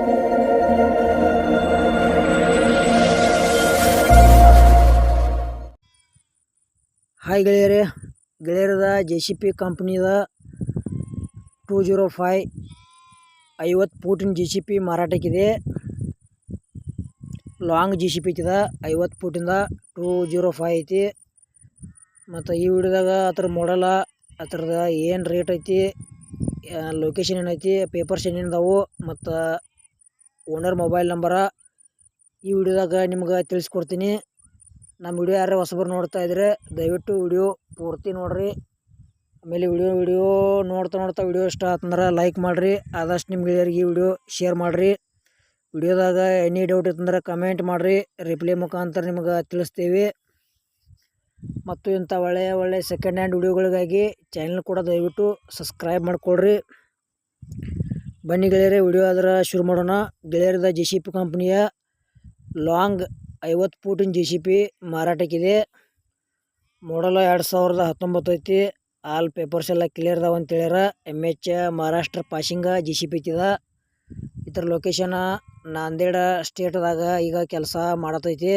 Hi ಗೆಳೆಯರದ JCP ಕಂಪ್ನಿದ 205 50 ಫೂಟಿನ JCP ಮಾರಾಟಕ್ಕಿದೆ. ಲಾಂಗ್ JCP ಐತಿದ 50 ಫೂಟಿಂದ 205 ಐತಿ. ಮತ್ತು ಈ ವಿಡಿಯೋದಾಗ ಅದ್ರ ಮಾಡಲ, ಅದ್ರದ್ದು ಏನು ರೇಟ್ ಐತಿ, ಲೊಕೇಶನ್ ಏನೈತಿ, ಪೇಪರ್ಸ್ ಏನೇನದಾವು ಮತ್ತು ಓನರ್ ಮೊಬೈಲ್ ನಂಬರ ಈ ವಿಡಿಯೋದಾಗ ನಿಮ್ಗೆ ತಿಳಿಸ್ಕೊಡ್ತೀನಿ. ನಮ್ಮ ವಿಡಿಯೋ ಯಾರು ಹೊಸಬರು ನೋಡ್ತಾ ಇದ್ರೆ ದಯವಿಟ್ಟು ವಿಡಿಯೋ ಪೂರ್ತಿ ನೋಡ್ರಿ. ಆಮೇಲೆ ವಿಡಿಯೋ ನೋಡ್ತಾ ವಿಡಿಯೋ ಇಷ್ಟ ಆತಂದ್ರೆ ಲೈಕ್ ಮಾಡಿರಿ. ಆದಷ್ಟು ನಿಮ್ಮ ಗೆಳೆಯರಿಗೆ ಈ ವಿಡಿಯೋ ಶೇರ್ ಮಾಡಿರಿ. ವಿಡಿಯೋದಾಗ ಎನಿ ಡೌಟ್ ಇತ್ತಂದ್ರೆ ಕಮೆಂಟ್ ಮಾಡಿರಿ, ರಿಪ್ಲೈ ಮುಖಾಂತರ ನಿಮ್ಗೆ ತಿಳಿಸ್ತೀವಿ. ಮತ್ತು ಇಂಥ ಒಳ್ಳೆಯ ಸೆಕೆಂಡ್ ಹ್ಯಾಂಡ್ ವಿಡಿಯೋಗಳಿಗಾಗಿ ಚಾನಲ್ ಕೂಡ ದಯವಿಟ್ಟು ಸಬ್ಸ್ಕ್ರೈಬ್ ಮಾಡಿಕೊಳ್ರಿ. ಬನ್ನಿ ಗೆಳೆಯರೇ, ವಿಡಿಯೋ ಅದರ ಶುರು ಮಾಡೋಣ. ಗೆಳೆಯರದ JCP ಕಂಪ್ನಿಯ ಲಾಂಗ್ 50 ಫೂಟಿನ JCP ಮಾರಾಟಕ್ಕಿದೆ. ಮಾಡಲ್ 2019 ಐತಿ. ಆಲ್ ಪೇಪರ್ಸ್ ಎಲ್ಲ ಕ್ಲಿಯರ್ ಅದಾವ ಅಂತ ಹೇಳ್ಯಾರ. MH Maharashtra ಪಾಸಿಂಗ JCP ಐತಿದ. ಇದ್ರ ಲೊಕೇಶನ್ ನಾಂದೇಡ ಸ್ಟೇಟ್ದಾಗ ಈಗ ಕೆಲಸ ಮಾಡತೈತಿ.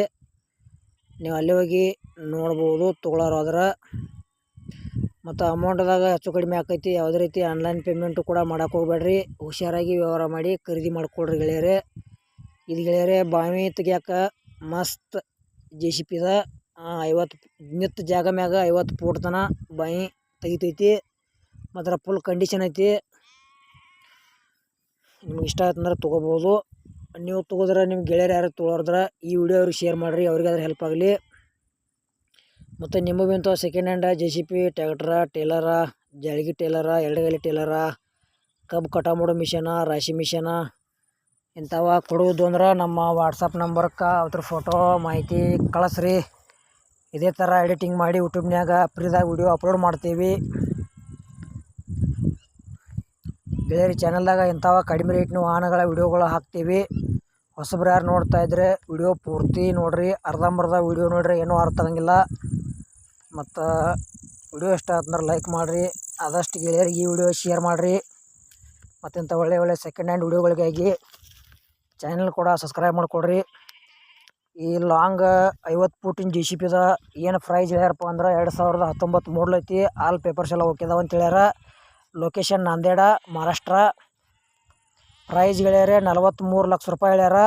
ನೀವು ಅಲ್ಲಿ ಹೋಗಿ ನೋಡ್ಬೋದು ತೊಗೊಳೋರಾದ್ರೆ. ಮತ್ತು ಅಮೌಂಟ್ದಾಗ ಹೆಚ್ಚು ಕಡಿಮೆ ಆಕೈತಿ. ಯಾವುದೇ ರೀತಿ ಆನ್ಲೈನ್ ಪೇಮೆಂಟು ಕೂಡ ಮಾಡೋಕೆ ಹೋಗ್ಬೇಡ್ರಿ. ಹುಷಾರಾಗಿ ವ್ಯವಹಾರ ಮಾಡಿ ಖರೀದಿ ಮಾಡ್ಕೊಳ್ರಿ ಗೆಳೆಯರೇ. ಇದು ಗೆಳೆಯರೇ ಬಾವಿ ತೆಗಿಯಾಕ ಮಸ್ತ್ JCP ದ 50 ನಿಂತ ಜಾಗ ಮ್ಯಾಗ 50 ಫೂಟ್ ತನ ಬಾವಿ ತೆಗಿತೈತಿ. ಮತ್ತು ಫುಲ್ ಕಂಡೀಷನ್ ಐತಿ. ನಿಮ್ಗೆ ಇಷ್ಟ ಆಯ್ತಂದ್ರೆ ತೊಗೋಬೋದು. ನೀವು ತೊಗೋದ್ರೆ ನಿಮ್ಮ ಗೆಳೆಯರು ಯಾರು ತೊಗೊಳೋದ್ರೆ ಈ ವಿಡಿಯೋ ಅವ್ರಿಗೆ ಶೇರ್ ಮಾಡಿರಿ, ಅವ್ರಿಗೆ ಅದ್ರ ಹೆಲ್ಪ್ ಆಗಲಿ. ಮತ್ತು ನಿಮಗೂ ಇಂಥ ಸೆಕೆಂಡ್ ಹ್ಯಾಂಡ್ JCP, ಟ್ಯಾಕ್ಟ್ರ, ಟೇಲರ, ಜಾಳ್ಗಿ ಟೇಲರ, ಎರಡುಗಾಲಿ ಟೇಲರ, ಕಬ್ಬು ಕಟಾವು ಮಾಡೋ ಮಿಷನ, ರಾಶಿ ಮಿಷನ ಇಂಥವ ಕೊಡುವುದು ಅಂದ್ರೆ ನಮ್ಮ ವಾಟ್ಸಪ್ ನಂಬರ್ಗೆ ಅದ್ರ ಫೋಟೋ ಮಾಹಿತಿ ಕಳಿಸ್ರಿ. ಇದೇ ಥರ ಎಡಿಟಿಂಗ್ ಮಾಡಿ ಯೂಟ್ಯೂಬ್ನ್ಯಾಗ ಫ್ರೀದಾಗ ವಿಡಿಯೋ ಅಪ್ಲೋಡ್ ಮಾಡ್ತೀವಿ. ಗೆಳೆಯರಿ ಚಾನಲ್ದಾಗ ಇಂಥವ ಕಡಿಮೆ ರೇಟ್ನ ವಾಹನಗಳ ವಿಡಿಯೋಗಳು ಹಾಕ್ತೀವಿ. ಹೊಸಬ್ರು ಯಾರು ನೋಡ್ತಾ ಇದ್ರೆ ವಿಡಿಯೋ ಪೂರ್ತಿ ನೋಡಿರಿ. ಅರ್ಧಂಬರ್ಧ ವಿಡಿಯೋ ನೋಡ್ರಿ, ಏನೂ ಅರ್ಥ ಆಗಂಗಿಲ್ಲ. ಮತ್ತು ವಿಡಿಯೋ ಇಷ್ಟ ಆತಂದ್ರೆ ಲೈಕ್ ಮಾಡಿರಿ. ಆದಷ್ಟು ಗೆಳೆಯರಿಗೆ ಈ ವಿಡಿಯೋ ಶೇರ್ ಮಾಡಿರಿ. ಮತ್ತು ಇಂಥ ಒಳ್ಳೆಯ ಸೆಕೆಂಡ್ ಹ್ಯಾಂಡ್ ವಿಡಿಯೋಗಳಿಗಾಗಿ ಚಾನಲ್ ಕೂಡ ಸಬ್ಸ್ಕ್ರೈಬ್ ಮಾಡಿಕೊಡ್ರಿ. ಈ ಲಾಂಗ್ 50 ಫೂಟಿನ JCPದ ಏನು ಪ್ರೈಸ್ ಹೇಳ್ಯಾರಪ್ಪ ಅಂದ್ರೆ 2019 ಮಾಡಲ್ ಐತಿ. ಆಲ್ ಪೇಪರ್ಸ್ ಎಲ್ಲ ಓಕೆ ಅದಾವ ಅಂತ ಹೇಳ್ಯಾರ. ಲೊಕೇಶನ್ ನಾಂದೇಡ ಮಹಾರಾಷ್ಟ್ರ. ಪ್ರೈಸ್ ಗೆಳೆಯರೆ 43 ಲಕ್ಷ ರೂಪಾಯಿ ಹೇಳ್ಯಾರ.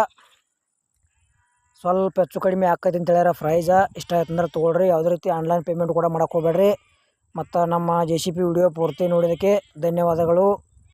ಸ್ವಲ್ಪ ಹೆಚ್ಚು ಕಡಿಮೆ ಆಕೈತಿ ಅಂತ ಹೇಳ್ಯಾರ ಪ್ರೈಸ. ಇಷ್ಟ ಆಯ್ತಂದ್ರೆ ತೊಗೊಳ್ರಿ. ಯಾವುದೇ ರೀತಿ ಆನ್ಲೈನ್ ಪೇಮೆಂಟ್ ಕೂಡ ಮಾಡೋಕೆ ಹೋಗ್ಬೇಡ್ರಿ. ಮತ್ತು ನಮ್ಮ JCP ವಿಡಿಯೋ ಪೂರ್ತಿ ನೋಡೋದಕ್ಕೆ ಧನ್ಯವಾದಗಳು.